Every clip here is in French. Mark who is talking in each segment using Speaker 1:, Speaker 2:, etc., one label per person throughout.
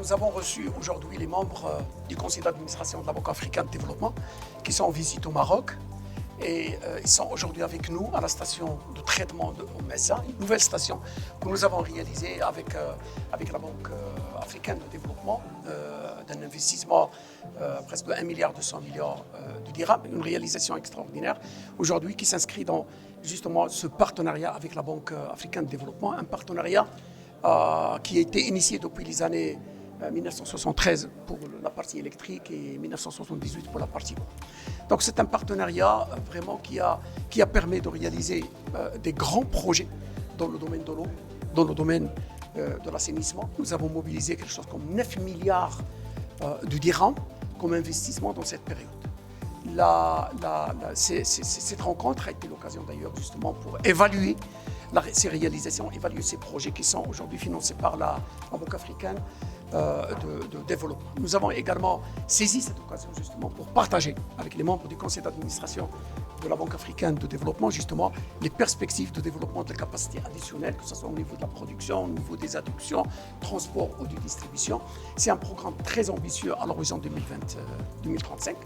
Speaker 1: nous avons reçu aujourd'hui les membres du conseil d'administration de la Banque africaine de développement qui sont en visite au Maroc. Et ils sont aujourd'hui avec nous à la station de traitement de Messa, une nouvelle station que nous avons réalisée avec la Banque africaine de développement, d'un investissement presque de 1,2 milliard de dirhams, une réalisation extraordinaire aujourd'hui qui s'inscrit dans justement ce partenariat avec la Banque africaine de développement, un partenariat qui a été initié depuis les années 1973 pour la partie électrique et 1978 pour la partie eau. Donc c'est un partenariat vraiment qui a permis de réaliser des grands projets dans le domaine de l'eau, dans le domaine de l'assainissement. Nous avons mobilisé quelque chose comme 9 milliards de dirhams comme investissement dans cette période. Cette rencontre a été l'occasion d'ailleurs justement pour évaluer ces réalisations, évaluer ces projets qui sont aujourd'hui financés par la Banque africaine de développement. Nous avons également saisi cette occasion justement pour partager avec les membres du conseil d'administration de la Banque africaine de développement justement les perspectives de développement de la capacité additionnelle, que ce soit au niveau de la production, au niveau des adductions, transport ou de distribution. C'est un programme très ambitieux à l'horizon 2035.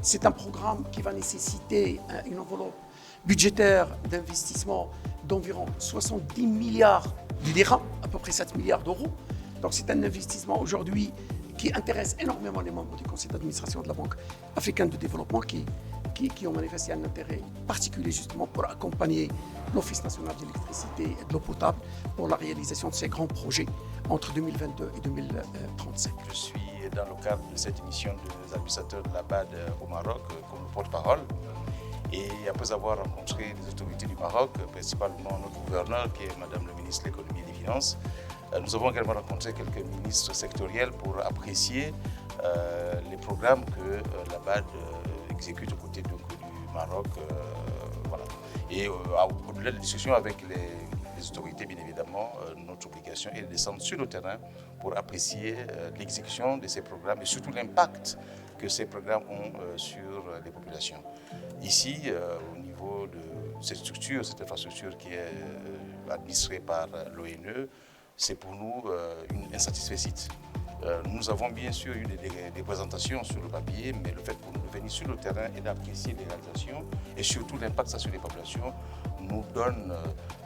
Speaker 1: C'est un programme qui va nécessiter une enveloppe budgétaire d'investissement d'environ 70 milliards de dirhams, à peu près 7 milliards d'euros. Donc c'est un investissement aujourd'hui qui intéresse énormément les membres du conseil d'administration de la Banque africaine de développement qui ont manifesté un intérêt particulier justement pour accompagner l'Office national de l'électricité et de l'eau potable pour la réalisation de ces grands projets entre 2022 et 2035.
Speaker 2: Je suis dans le cadre de cette mission des administrateurs de la BAD au Maroc comme porte-parole. Et après avoir rencontré les autorités du Maroc, principalement notre gouverneur qui est Madame le ministre de l'économie et des finances, nous avons également rencontré quelques ministres sectoriels pour apprécier les programmes que la BAD exécute aux côtés du Maroc. Voilà. Et au-delà des discussions avec les autorités, bien évidemment, notre obligation est de descendre sur le terrain pour apprécier l'exécution de ces programmes et surtout l'impact que ces programmes ont sur les populations. Ici, au niveau de cette structure, cette infrastructure qui est administrée par l'ONE, c'est pour nous une insatisfaisite. Nous avons bien sûr eu des présentations sur le papier, mais le fait pour nous de venir sur le terrain et d'apprécier les réalisations et surtout l'impact ça sur les populations nous donne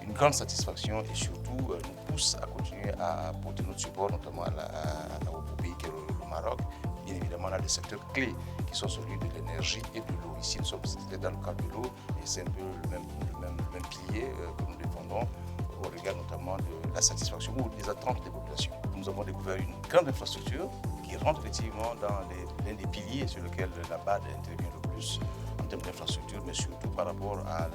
Speaker 2: une grande satisfaction et surtout nous pousse à continuer à apporter notre support, notamment au pays qui est le Maroc. Bien évidemment, on a des secteurs clés qui sont celui de l'énergie et de l'eau. Ici, nous sommes dans le cadre de l'eau et c'est un peu le même pilier que nous défendons au regard notamment de la satisfaction ou des attentes des populations. Nous avons découvert une grande infrastructure qui rentre effectivement dans l'un des piliers sur lesquels la BAD intervient le plus en termes d'infrastructure, mais surtout par rapport à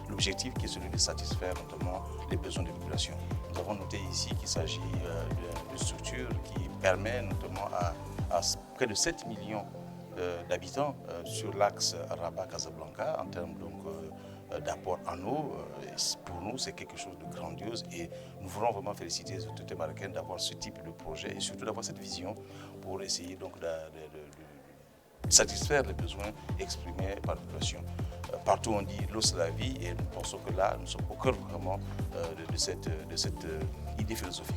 Speaker 2: l'objectif qui est celui de satisfaire notamment les besoins des populations. Nous avons noté ici qu'il s'agit d'une structure qui permet notamment à près de 7 millions d'habitants sur l'axe Rabat-Casablanca en termes d'apport en eau. Pour nous, c'est quelque chose de grandiose et nous voulons vraiment féliciter les autorités marocaines d'avoir ce type de projet et surtout d'avoir cette vision pour essayer donc de satisfaire les besoins exprimés par la population. Partout on dit l'eau c'est la vie et nous pensons que là nous sommes au cœur vraiment de cette idée philosophique.